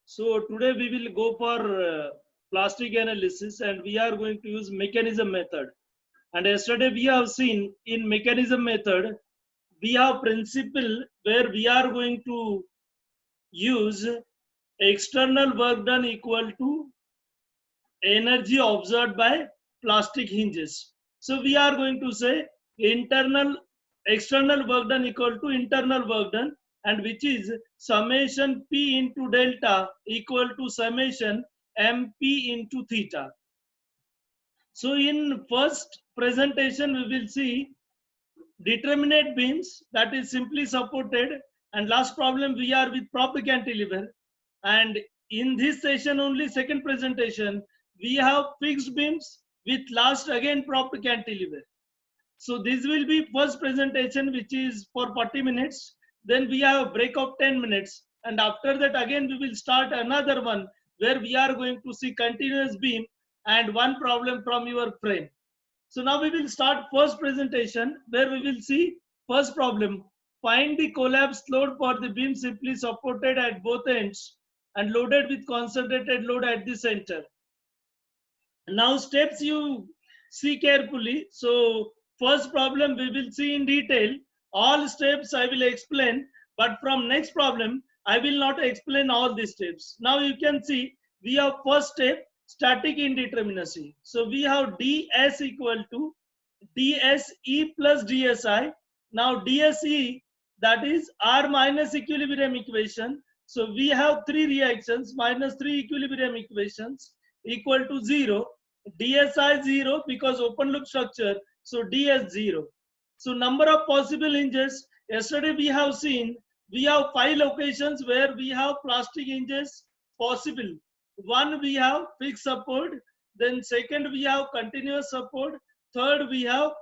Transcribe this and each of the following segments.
So today we will go for plastic analysis, and we are going to use mechanism method. And yesterday we have seen in mechanism method, we have principle where we are going to use external work done equal to energy observed by plastic hinges. So we are going to say external work done equal to internal work done, and which is summation P into delta equal to summation MP into theta. So in first presentation we will see determinate beams, that is simply supported, and last problem we are with propped cantilever. And in this session only, second presentation, we have fixed beams with last again propped cantilever. So this will be first presentation, which is for 40 minutes. Then we have a break of 10 minutes, and after that again we will start another one where we are going to see continuous beam and one problem from your frame. So now we will start first presentation where we will see first problem. Find the collapse load for the beam simply supported at both ends and loaded with concentrated load at the center. Now steps you see carefully. So first problem we will see in detail. All steps I will explain, but from next problem I will not explain all the steps. Now you can see we have first step, static indeterminacy. So we have ds equal to dse plus dsi. Now dse, that is R minus equilibrium equation. So we have three reactions minus three equilibrium equations equal to 0. DSI 0 because open loop structure, so DS 0. So number of possible hinges, yesterday we have seen we have 5 locations where we have plastic hinges possible. One we have fixed support, then second we have continuous support, third we have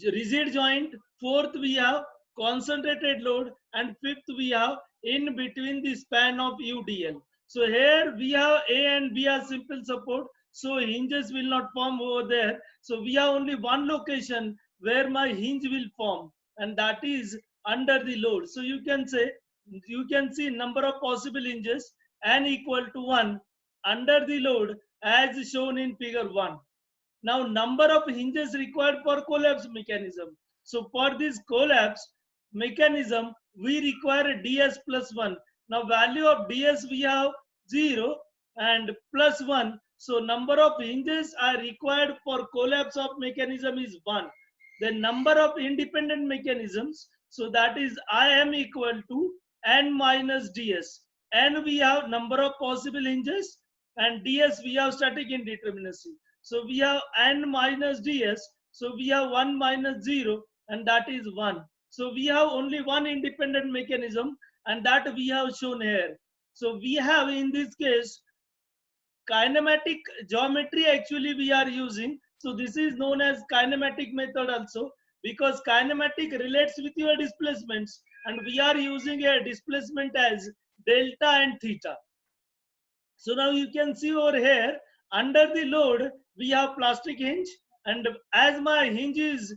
rigid joint, fourth we have concentrated load, and fifth we have in between the span of UDL. So here we have A and B as simple support, so hinges will not form over there. So we have only one location where my hinge will form, and that is under the load. So you can say, you can see number of possible hinges n equal to 1 under the load as shown in figure 1. Now number of hinges required for collapse mechanism. So for this collapse mechanism, we require ds plus 1. Now value of ds we have 0 and plus 1. So number of hinges are required for collapse of mechanism is 1. The number of independent mechanisms, so that is Im equal to n minus ds. N we have number of possible hinges, and ds we have static indeterminacy. So we have n minus ds. So we have 1 minus 0, and that is 1. So we have only one independent mechanism, and that we have shown here. So we have in this case kinematic geometry actually we are using. So this is known as kinematic method also, because kinematic relates with your displacements, and we are using a displacement as delta and theta. So now you can see over here under the load we have plastic hinge, and as my hinge is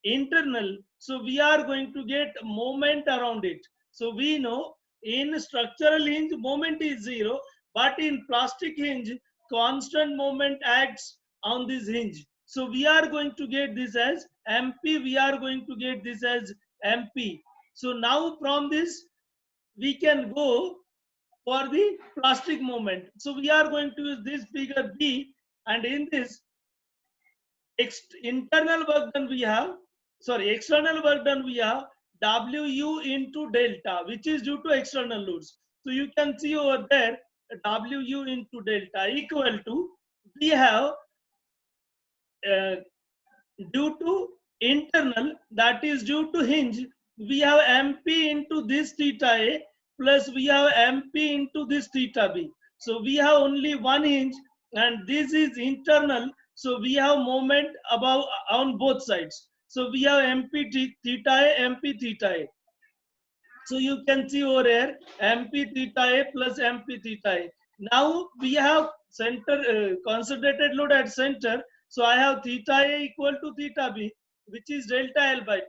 internal, so we are going to get moment around it. So we know in structural hinge moment is 0, but in plastic hinge constant moment acts on this hinge. So we are going to get this as MP, we are going to get this as MP. So now from this we can go for the plastic moment. So we are going to use this figure B, and in this internal work done we have, sorry, external work done we have WU into delta, which is due to external loads. So you can see over there WU into delta equal to, we have due to internal, that is due to hinge, we have MP into this theta A plus we have MP into this theta B. So we have only one hinge, and this is internal. So we have moment above on both sides. So we have MP theta A, MP theta A. So you can see over here MP theta A plus MP theta A. Now we have center concentrated load at center. So I have theta A equal to theta B, which is delta L by 2.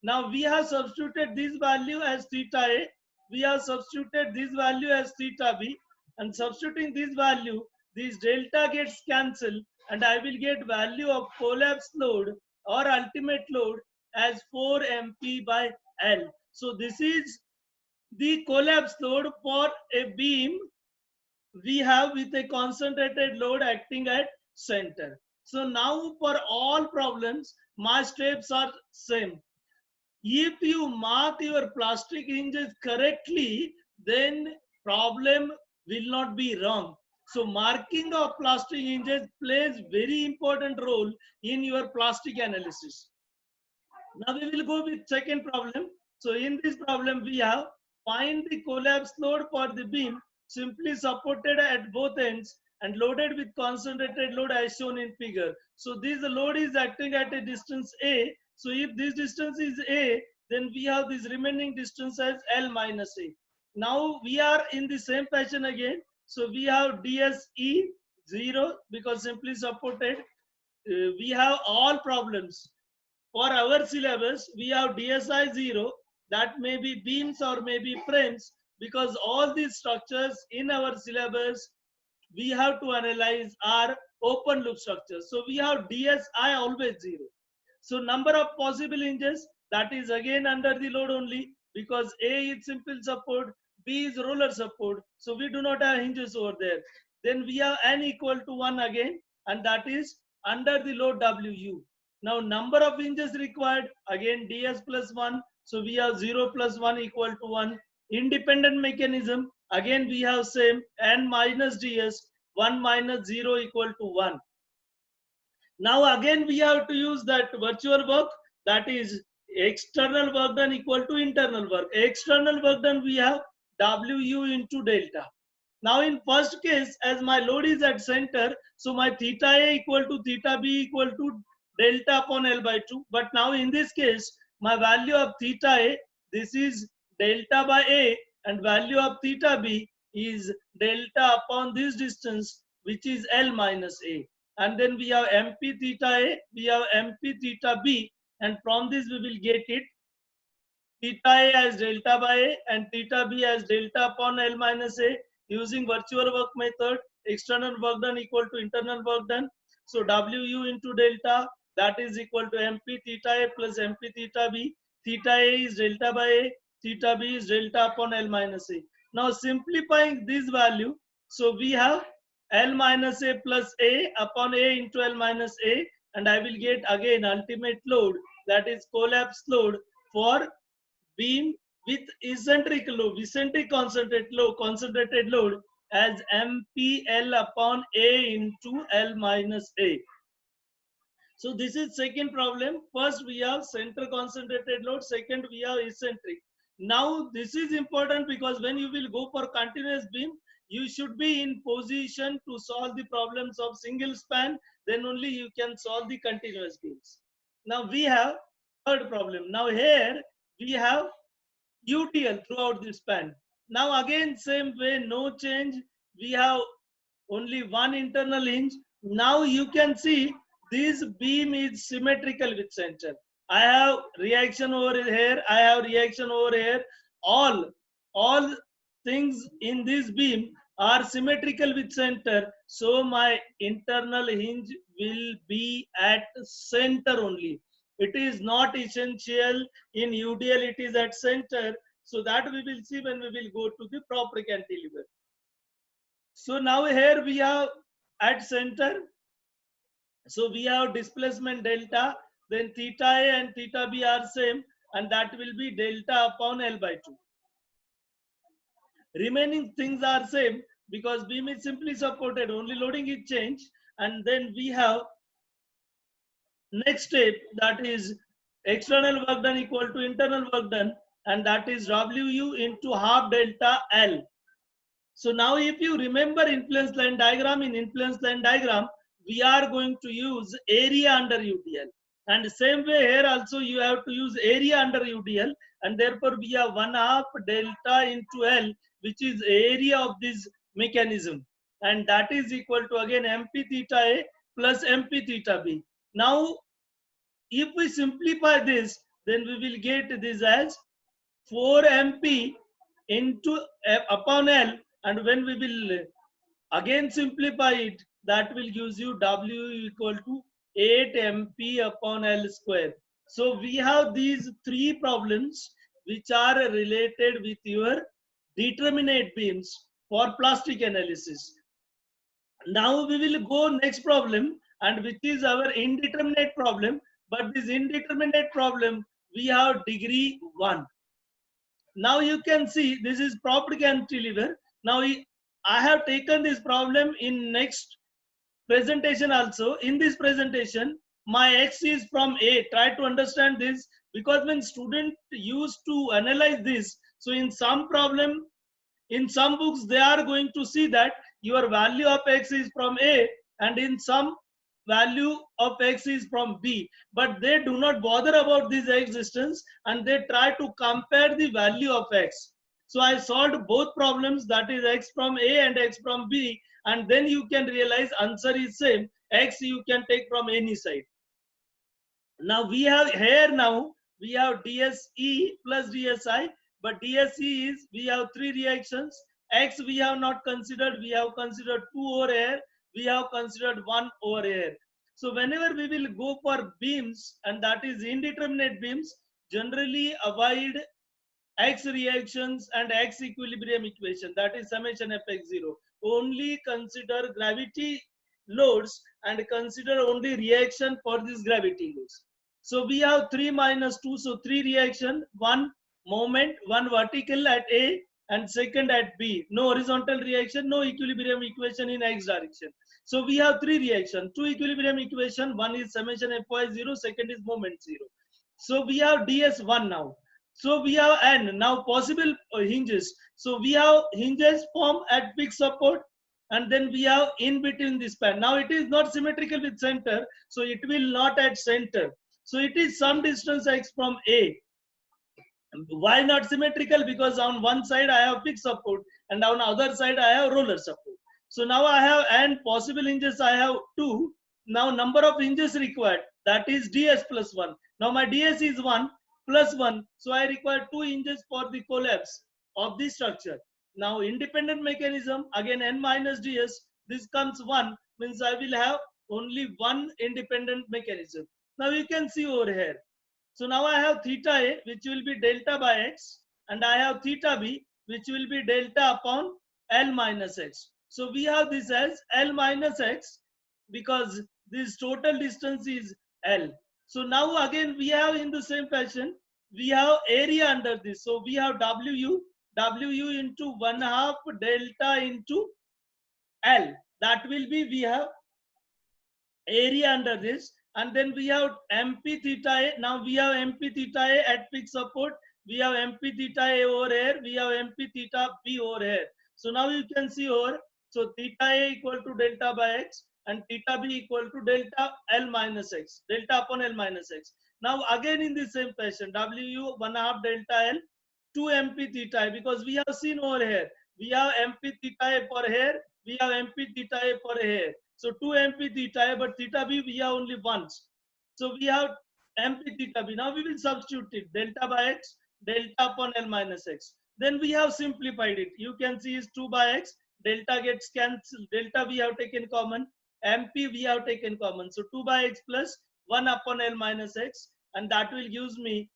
Now we have substituted this value as theta A, we have substituted this value as theta B, and substituting this value, this delta gets cancelled, and I will get value of collapse load or ultimate load as 4 MP by L. So this is the collapse load for a beam we have with a concentrated load acting at center. So now for all problems, my steps are same. If you mark your plastic hinges correctly, then problem will not be wrong. So marking of plastic hinges plays very important role in your plastic analysis. Now we will go with second problem. So in this problem we have find the collapse load for the beam simply supported at both ends and loaded with concentrated load as shown in figure. So this load is acting at a distance A. So if this distance is A, then we have this remaining distance as L minus A. Now we are in the same fashion again. So we have DSE 0 because simply supported. We have all problems for our syllabus, we have DSI 0, that may be beams or maybe frames, because all these structures in our syllabus we have to analyze are open loop structures. So we have DSI always 0. So number of possible hinges, that is again under the load only, because A is simple support, B is roller support. So we do not have hinges over there. Then we have N equal to 1 again, and that is under the load WU. Now number of hinges required, again ds plus 1. So we have 0 plus 1 equal to 1. Independent mechanism, again we have same, n minus ds, 1 minus 0 equal to 1. Now again we have to use that virtual work, that is external work done equal to internal work. External work done we have WU into delta. Now in first case, as my load is at center, so my theta A equal to theta B equal to delta upon L by 2. But now in this case, my value of theta A, this is delta by A, and value of theta B is delta upon this distance, which is L minus A. And then we have MP theta A, we have MP theta B, and from this we will get it theta A as delta by A and theta B as delta upon L minus A. Using virtual work method, external work done equal to internal work done. So WU into delta, that is equal to MP theta A plus MP theta B. Theta A is delta by A, theta B is delta upon L minus A. Now simplifying this value, so we have L minus A plus A upon A into L minus A, and I will get again ultimate load, that is collapse load for beam with eccentric concentrated load as MPL upon A into L minus A. So this is second problem. First we have center concentrated load, second we have eccentric. Now this is important because when you will go for continuous beam, you should be in position to solve the problems of single span, then only you can solve the continuous beams. Now we have third problem. Now here we have UTL throughout the span. Now again same way, no change. We have only one internal hinge. Now you can see this beam is symmetrical with center. I have reaction over here, I have reaction over here. All things in this beam are symmetrical with center. So my internal hinge will be at center only. It is not essential in UDL, it is at center. So that we will see when we will go to the proper cantilever. So now here we have at center. So we have displacement delta, then theta A and theta B are same, and that will be delta upon L by 2. Remaining things are same because beam is simply supported, only loading is changed. And then we have next step, that is external work done equal to internal work done, and that is WU into half delta L. So now if you remember influence line diagram, in influence line diagram, we are going to use area under UDL. And same way here also you have to use area under UDL, and therefore we have 1/2 delta into L, which is area of this mechanism. And that is equal to again MP theta A plus MP theta B. Now, if we simplify this, then we will get this as 4 MP into upon L, and when we will again simplify it, that will gives you W equal to 8 MP upon L square. So we have these three problems which are related with your determinate beams for plastic analysis. Now we will go next problem, and which is our indeterminate problem. But this indeterminate problem, we have degree 1. Now you can see this is propped cantilever. Now I have taken this problem in next presentation also. In this presentation, my X is from A. Try to understand this, because when student used to analyze this, so in some problem, in some books, they are going to see that your value of X is from A, and in some value of X is from B, but they do not bother about this X distance, and they try to compare the value of X. So I solved both problems, that is X from A and X from B, and then you can realize answer is same. X you can take from any side. Now we have here, now we have DSE plus DSI, but DSE is, we have 3 reactions. X we have not considered, we have considered 2 over here, we have considered 1 over here. So whenever we will go for beams, and that is indeterminate beams, generally avoid X reactions and X equilibrium equation, that is summation Fx0. Only consider gravity loads and consider only reaction for these gravity loads. So we have 3 minus 2, so 3 reaction, 1 moment, 1 vertical at A and second at B. No horizontal reaction, no equilibrium equation in X direction. So we have 3 reaction, 2 equilibrium equation, 1 is summation Fy0, second is moment 0. So we have DS1 now. So we have N, now possible hinges. So we have hinges form at fixed support, and then we have in between this span. Now it is not symmetrical with center, so it will not at center. So it is some distance X from A. Why not symmetrical? Because on one side I have fixed support, and on the other side I have roller support. So now I have, and possible hinges I have 2. Now number of hinges required, that is DS plus 1. Now my DS is 1 plus 1. So I require 2 hinges for the collapse of the structure. Now independent mechanism, again N minus DS, this comes 1, means I will have only one independent mechanism. Now you can see over here. So now I have theta A, which will be delta by X, and I have theta B, which will be delta upon L minus X. So we have this as L minus X, because this total distance is L. So now again we have in the same fashion, we have area under this. So we have WU into 1/2 delta into L. That will be, we have area under this, and then we have MP theta A. Now we have MP theta A at fixed support, we have MP theta A over here, we have MP theta B over here. So now you can see over, so theta A equal to delta by X, and theta B equal to delta L minus X, delta upon L minus X. Now again in the same fashion, WU 1/2 delta L, 2 MP theta A, because we have seen over here, we have MP theta A for here, we have MP theta A for here. So 2 MP theta A, but theta B we have only once. So we have MP theta B. Now we will substitute it, delta by X, delta upon L minus X. Then we have simplified it. You can see is 2 by X, delta gets cancelled, delta we have taken common, MP we have taken common. So 2 by X plus 1 upon L minus X, and that will gives me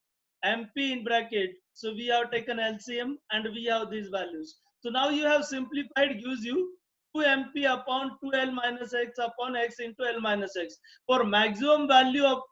MP in bracket. So we have taken LCM, and we have these values. So now you have simplified, gives you 2 MP upon 2L minus X upon X into L minus X. For maximum value of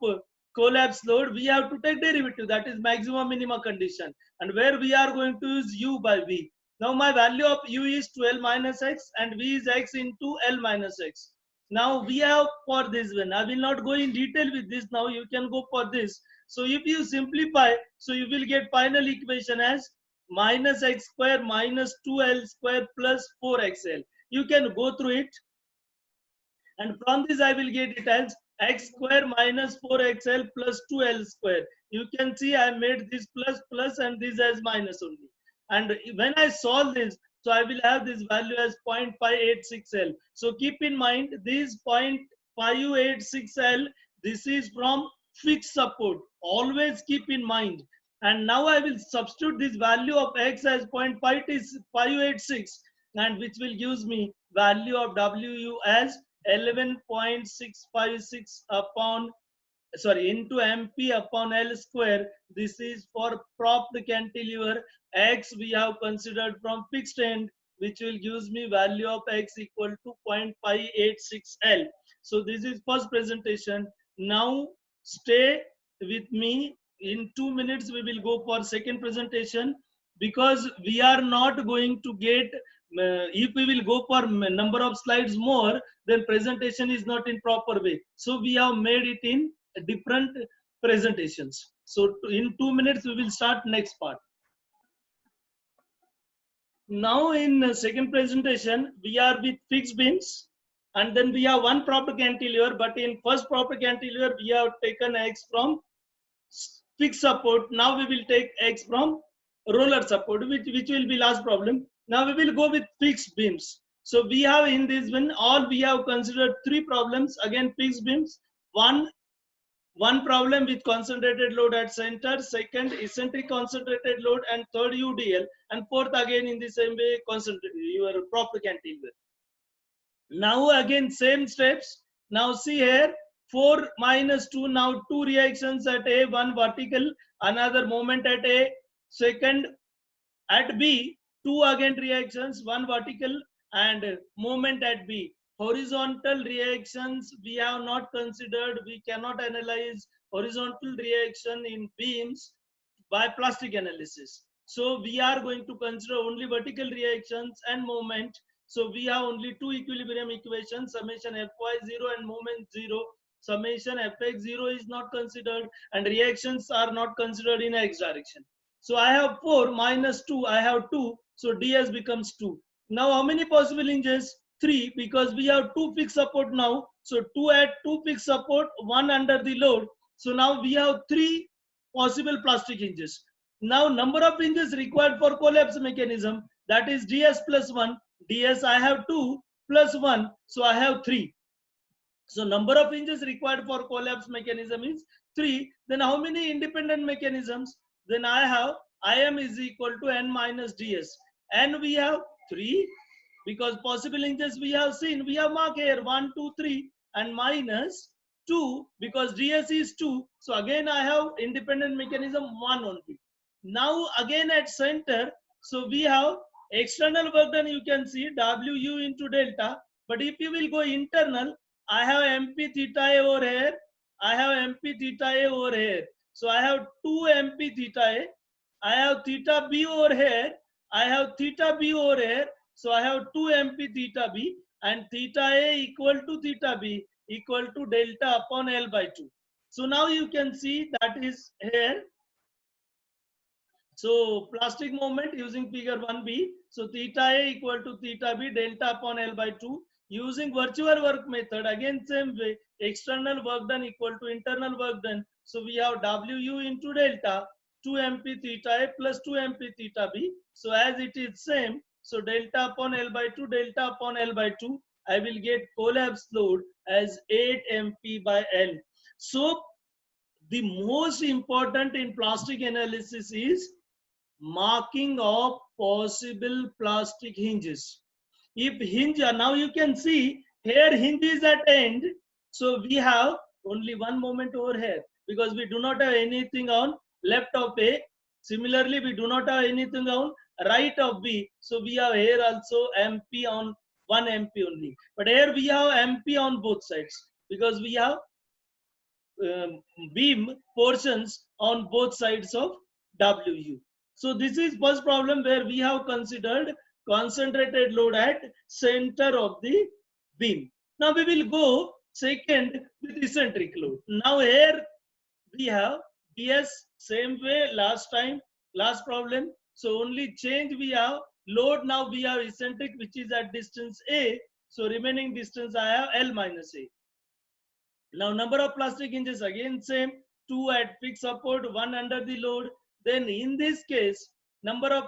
collapse load, we have to take derivative, that is maximum minima condition, and where we are going to use U by V. Now my value of U is 12 minus X, and V is X into L minus X. Now we have for this one, I will not go in detail with this now, you can go for this. So if you simplify, so you will get final equation as minus X square minus 2L square plus 4XL. You can go through it, and from this I will get it as X square minus 4XL plus 2L square. You can see I made this plus and this as minus only. And when I solve this, so I will have this value as 0.586L. So keep in mind this 0.586L, this is from fixed support. Always keep in mind. And now I will substitute this value of x as 0.586, and which will gives me value of WU as 11.656 upon, sorry, into MP upon L square. This is for propped cantilever. X we have considered from fixed end, which will gives me value of x equal to 0.586 L. So this is first presentation. Now stay with me. In 2 minutes we will go for second presentation, because we are not going to get, if we will go for number of slides more, then presentation is not in proper way. So we have made it in different presentations. So in 2 minutes we will start next part. Now in second presentation we are with fixed beams, and then we have one proper cantilever, but in first proper cantilever we have taken x from fixed support. Now we will take x from roller support, which will be last problem. Now we will go with fixed beams. So we have in this one, all we have considered three problems, again fixed beams. One problem with concentrated load at center, second eccentric concentrated load, and third UDL, and fourth again in the same way your proper cantilever. Now again same steps. Now see here, 4 minus 2, now two reactions at A, one vertical, another moment at A, second at B, two again reactions, one vertical and moment at B. Horizontal reactions we have not considered. We cannot analyze horizontal reaction in beams by plastic analysis. So we are going to consider only vertical reactions and moment. So we have only two equilibrium equations, summation Fy0 and moment 0. Summation Fx0 is not considered, and reactions are not considered in x direction. So I have 4 minus 2, I have 2. So ds becomes 2. Now how many possible hinges? 3, because we have 2 fixed support now. So 2 at 2 fixed support, 1 under the load. So now we have 3 possible plastic hinges. Now number of hinges required for collapse mechanism, that is ds plus 1. ds I have 2 plus 1, so I have 3. So number of hinges required for collapse mechanism is 3. Then how many independent mechanisms? Then I have Im is equal to n minus ds. And we have 3, because possible hinges we have seen. We have marked here 1, 2, 3, and minus 2, because ds is 2. So again I have independent mechanism 1 only. Now again at center, so we have external work done, you can see Wu into delta. But if you will go internal, I have MP theta A over here. I have MP theta A over here. So I have 2 MP theta A. I have theta B over here. I have theta B over here. So I have 2 MP theta B, and theta A equal to theta B equal to delta upon L by 2. So now you can see that is here. So plastic moment using figure 1b. So theta A equal to theta B delta upon L by 2. Using virtual work method, again same way, external work done equal to internal work done. So we have Wu into delta 2 MP theta A plus 2 MP theta B. So as it is same, so delta upon L by 2, delta upon L by 2, I will get collapse load as 8 MP by L. So the most important in plastic analysis is marking of possible plastic hinges. If hinge, now you can see here hinge is at end, so we have only one moment over here, because we do not have anything on left of A. Similarly, we do not have anything on right of B. So we have here also MP on one MP only. But here we have MP on both sides, because we have beam portions on both sides of WU. So this is first problem where we have considered concentrated load at center of the beam. Now we will go second with eccentric load. Now here we have ds same way last time, last problem. So only change we have load. Now we have eccentric, which is at distance A. So remaining distance I have L minus A. Now number of plastic hinges again same, 2 at fixed support, 1 under the load. Then in this case, number of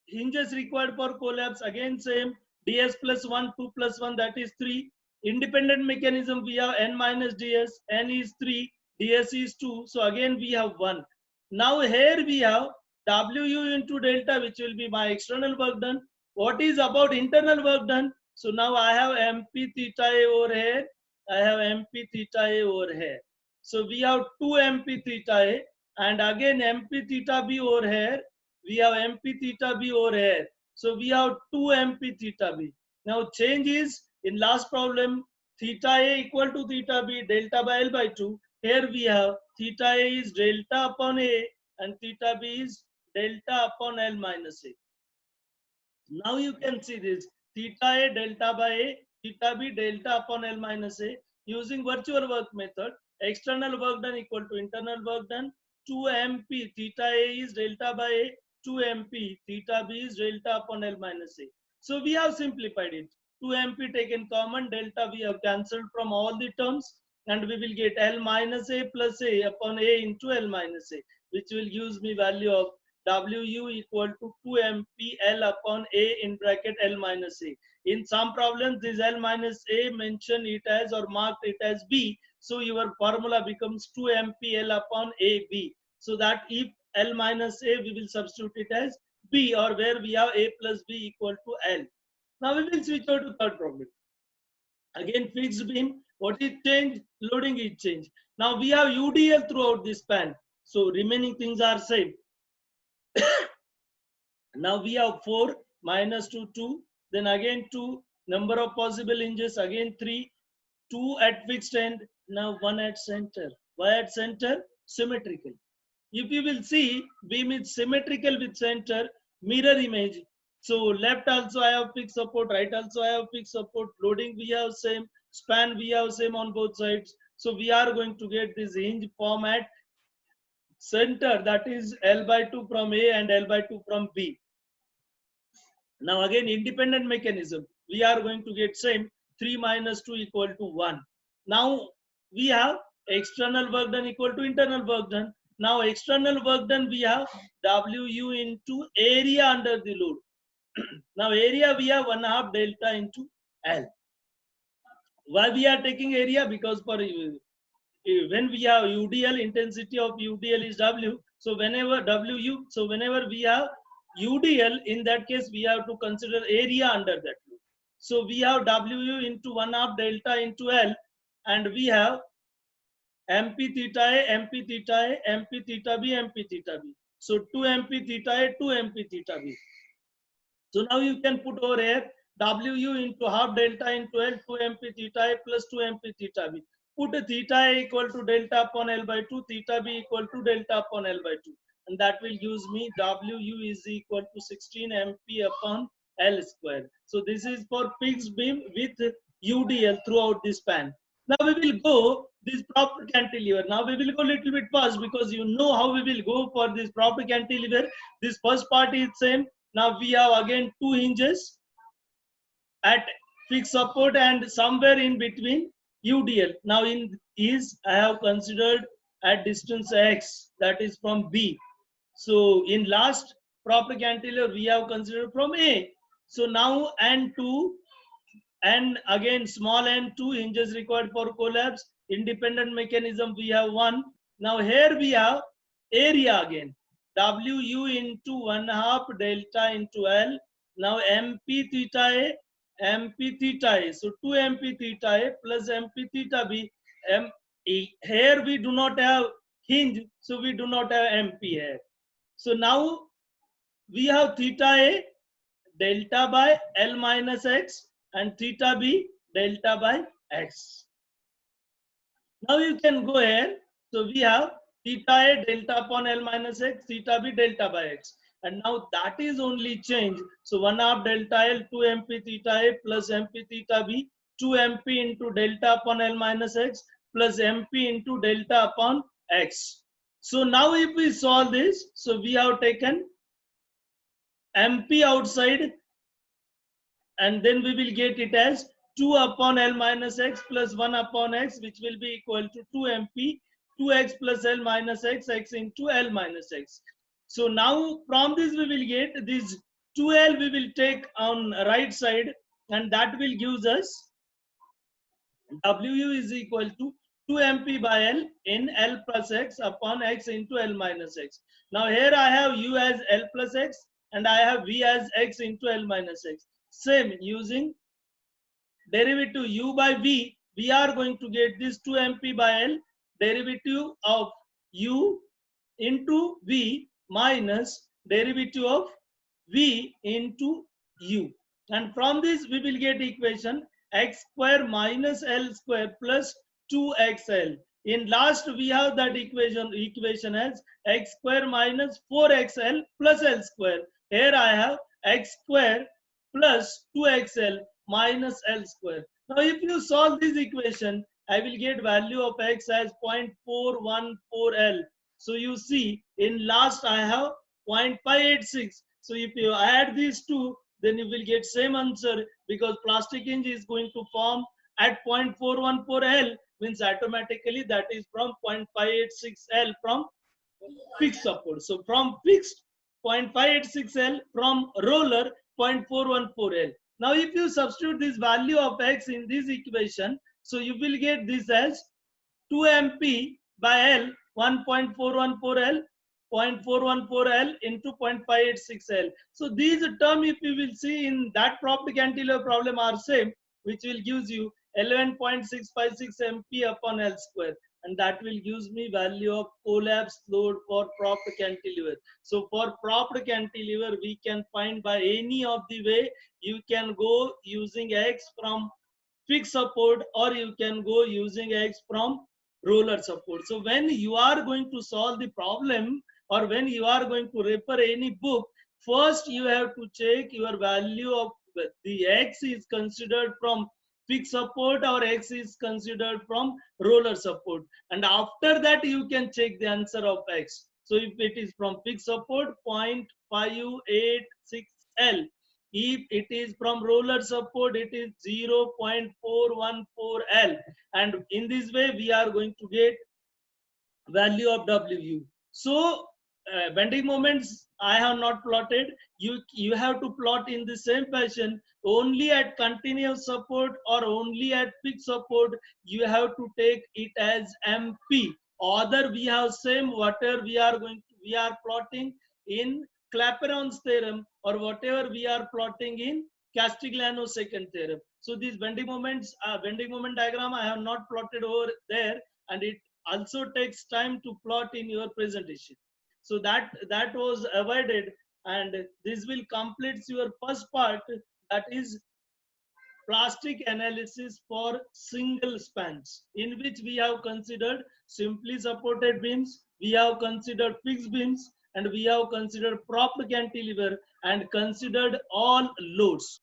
hinges required for collapse again same, ds plus 1, 2 plus 1, that is 3. Independent mechanism we have n minus ds, n is 3, ds is 2. So again we have 1. Now here we have wu into delta, which will be my external work done. What is about internal work done? So now I have mp theta a over here. I have mp theta a over here. So we have 2 mp theta a, and again mp theta b over here. We have mp theta b over here. So we have 2 mp theta b. Now change is, in last problem, theta a equal to theta b delta by L by 2. Here we have theta a is delta upon a and theta b is delta upon L minus a. Now you can see this theta a delta by a, theta b delta upon L minus a. Using virtual work method, external work done equal to internal work done. 2 mp theta a is delta by a, 2 mp theta b is delta upon L minus a. So we have simplified it. 2 mp taken common, delta we have cancelled from all the terms, and we will get L minus a plus a upon a into L minus a, which will use me value of Wu equal to 2 mp L upon a in bracket L minus a. In some problems, this L minus a mention it as or marked it as b. So your formula becomes 2 mp L upon a b. So that if L minus a, we will substitute it as b, or where we have a plus b equal to L. Now we will switch over to third problem. Again, fixed beam. What is changed? Loading is changed. Now we have UDL throughout this span. So remaining things are same. Now we have 4 minus 2, 2. Then again 2. Number of possible hinges, again 3. 2 at fixed end. Now 1 at center. Why at center? Symmetrical. If you will see, beam is symmetrical with center, mirror image. So left also I have fixed support, right also I have fixed support. Loading we have same, span we have same on both sides. So we are going to get this hinge form at center, that is L by 2 from A and L by 2 from B. Now again independent mechanism, we are going to get same 3 minus 2 equal to 1. Now we have external work done equal to internal work done. Now external work done we have Wu into area under the load. Now area we have 1/2 delta into L. Why we are taking area? Because for when we have UDL, intensity of UDL is W. So whenever WU, so whenever we have UDL, in that case we have to consider area under that load. So we have WU into 1/2 delta into L, and we have MP theta A, MP theta A, MP theta B, MP theta B. So 2 MP theta A, 2 MP theta B. So now you can put over here Wu into 1/2 delta into L, 2 MP theta A plus 2 MP theta B. Put a theta A equal to delta upon L by 2, theta B equal to delta upon L by 2. And that will use me Wu is equal to 16 MP upon L square. So this is for fixed beam with UDL throughout this span. Now we will go this proper cantilever. Now we will go a little bit fast because you know how we will go for this proper cantilever. This first part is same. Now we have again 2 hinges at fixed support and somewhere in between UDL. Now in is I have considered at distance X, that is from B. So in last proper cantilever we have considered from A. So now N2 and again small n2 hinges required for collapse. Independent mechanism we have 1. Now here we have area again. Wu into 1/2 delta into L. Now MP theta A, MP theta A. So 2 MP theta A plus MP theta B. Here we do not have hinge, so we do not have MP here. So now we have theta A delta by L minus X and theta B delta by X. Now you can go here. So we have theta A delta upon L minus X, theta B delta by X. And now that is only change. So 1/2 delta L, 2 MP theta A plus MP theta B, 2 MP into delta upon L minus X plus MP into delta upon X. So now if we solve this, so we have taken MP outside, and then we will get it as 2 upon L minus X plus 1 upon X, which will be equal to 2 MP, 2X plus L minus X, X into L minus X. So now from this we will get this 2L we will take on right side, and that will give us Wu is equal to 2 mp by L in L plus X upon X into L minus X. Now here I have U as L plus X and I have V as X into L minus X. Same, using derivative U by V, we are going to get this 2 mp by L derivative of U into V minus derivative of V into U. And from this we will get equation x square minus L square plus 2xl. In last we have that equation as x square minus 4xl plus L square. Here I have x square plus 2xl minus L square. Now if you solve this equation, I will get value of x as 0.414L. So you see in last I have 0.586. So if you add these two, then you will get same answer, because plastic hinge is going to form at 0.414L, means automatically that is from 0.586L from fixed support. So from fixed 0.586L, from roller 0.414L. Now if you substitute this value of x in this equation, so you will get this as 2 mp by L 1.414L 0.414L into 0.586L. So these term, if you will see in that propped cantilever problem, are same, which will gives you 11.656 mp upon L square, and that will gives me value of collapse load for propped cantilever. So for propped cantilever, we can find by any of the way. You can go using X from fixed support, or you can go using X from roller support. So when you are going to solve the problem, or when you are going to refer any book, first you have to check your value of the X is considered from fixed support or X is considered from roller support, and after that you can check the answer of X. So if it is from fixed support 0.586L, if it is from roller support, it is 0.414L, and in this way we are going to get value of WU. So bending moments I have not plotted. You have to plot in the same fashion. Only at continuous support or only at fixed support you have to take it as MP. Other we have same whatever we are plotting in Clapeyron's theorem, or whatever we are plotting in Castigliano's second theorem. So these bending moments, bending moment diagram I have not plotted over there, and it also takes time to plot in your presentation. So that was avoided, and this will complete your first part, that is plastic analysis for single spans, in which we have considered simply supported beams, we have considered fixed beams, and we have considered propped cantilever, and considered all loads.